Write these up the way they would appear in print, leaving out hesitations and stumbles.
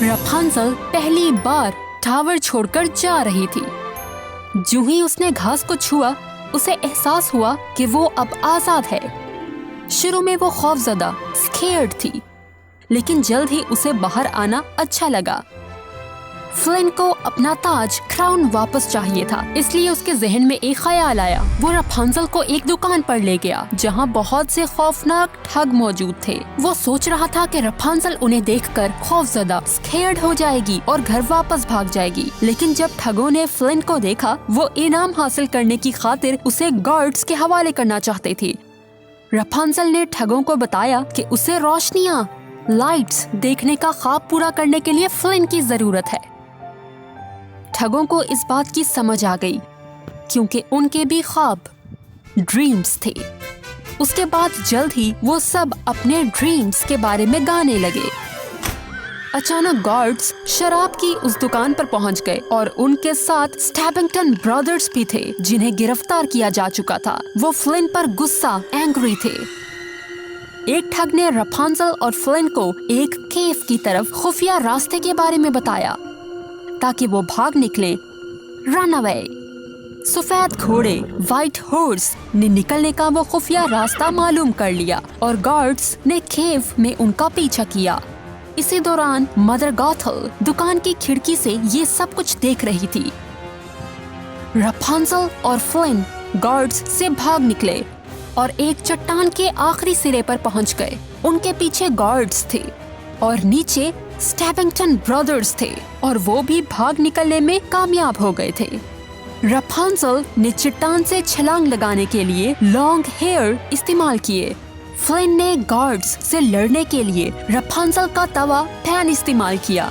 रफांजल पहली बार टावर छोड़कर जा रही थी। जो ही उसने घास को छुआ, उसे एहसास हुआ कि वो अब आजाद है। शुरू में वो खौफजदा स्केयर्ड थी, लेकिन जल्द ही उसे बाहर आना अच्छा लगा। फ्लिन को अपना ताज क्राउन वापस चाहिए था, इसलिए उसके जहन में एक ख्याल आया। वो रफांजल को एक दुकान पर ले गया जहां बहुत से खौफनाक ठग मौजूद थे। वो सोच रहा था कि रफांजल उन्हें देखकर खौफजदा स्केयर्ड हो जाएगी और घर वापस भाग जाएगी, लेकिन जब ठगों ने फ्लिन को देखा, वो इनाम हासिल करने की खातिर उसे गार्ड्स के हवाले करना चाहते थे। रफांजल ने ठगों को बताया कि उसे रोशनियां, लाइट्स देखने का ख्वाब पूरा करने के लिए फ्लिन की जरूरत है। ठगों को इस बात की समझ आ गई, क्योंकि उनके भी ख्वाब, ड्रीम्स थे। उसके बाद जल्द ही वो सब अपने ड्रीम्स के बारे में गाने लगे। अचानक गार्ड्स शराब की उस दुकान पर पहुंच गए और उनके साथ स्टैबिंगटन ब्रदर्स भी थे, जिन्हें गिरफ्तार किया जा चुका था। वो फ्लिन पर गुस्सा, एंग्री थे। एक ठग ने रफांजल और फ्लिन को एक केव की तरफ खुफिया रास्ते के बारे में बताया ताकि वो भाग निकलें। Run away. सफेद घोड़े, व्हाइट हॉर्स ने निकलने का वो खुफिया रास्ता मालूम कर लिया और गार्ड्स ने केव में उनका पीछा किया। इसी दौरान मदर गॉथल दुकान की खिड़की से ये सब कुछ देख रही थी। रफांजल और फ्लिन गार्ड्स से भाग निकले और एक चट्टान के आखिरी सिरे पर पहुंच गए। उनके पीछे गार्ड्स थे और नीचे स्टैबिंगटन ब्रदर्स थे और वो भी भाग निकलने में कामयाब हो गए थे। रफांजल ने चट्टान से छलांग लगाने के लिए लॉन्ग हेयर इस्तेमाल किए। फ्लिन ने गार्ड्स से लड़ने के लिए रफांजल का तवा पैन इस्तेमाल किया,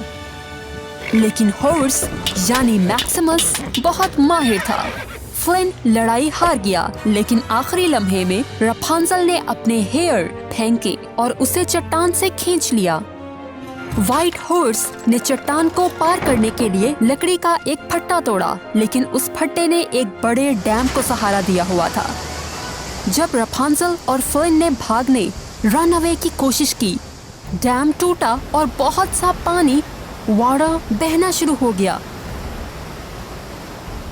लेकिन हॉर्स यानी मैक्सिमस बहुत माहिर था। फ्लिन लड़ाई हार गया, लेकिन आखिरी लम्हे में रफांजल ने अपने हेयर फेंके और उसे चट्टान से खींच लिया। व्हाइट हॉर्स ने चट्टान को पार करने के लिए लकड़ी का एक फट्टा तोड़ा, लेकिन उस फट्टे ने एक बड़े डैम को सहारा दिया हुआ था। जब रफांजल और फ्लिन ने भागने, रन अवे की कोशिश की, डैम टूटा और बहुत सा पानी, वाटर बहना शुरू हो गया।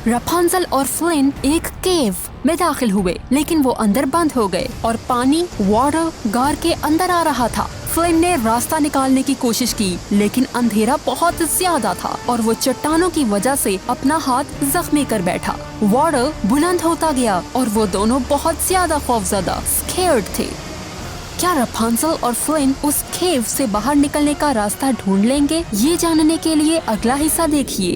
रफांजल और फ्लिन एक केव में दाखिल हुए, लेकिन वो अंदर बंद हो गए और पानी, वाटर गार के अंदर आ रहा था। फ्लिन ने रास्ता निकालने की कोशिश की, लेकिन अंधेरा बहुत ज्यादा था और वो चट्टानों की वजह से अपना हाथ जख्मी कर बैठा। वाटर बुलंद होता गया और वो दोनों बहुत ज्यादा खौफजदा, स्केयर्ड थे। क्या रफांजल और फ्लिन उस केव से बाहर निकलने का रास्ता ढूंढ लेंगे? ये जानने के लिए अगला हिस्सा देखिए।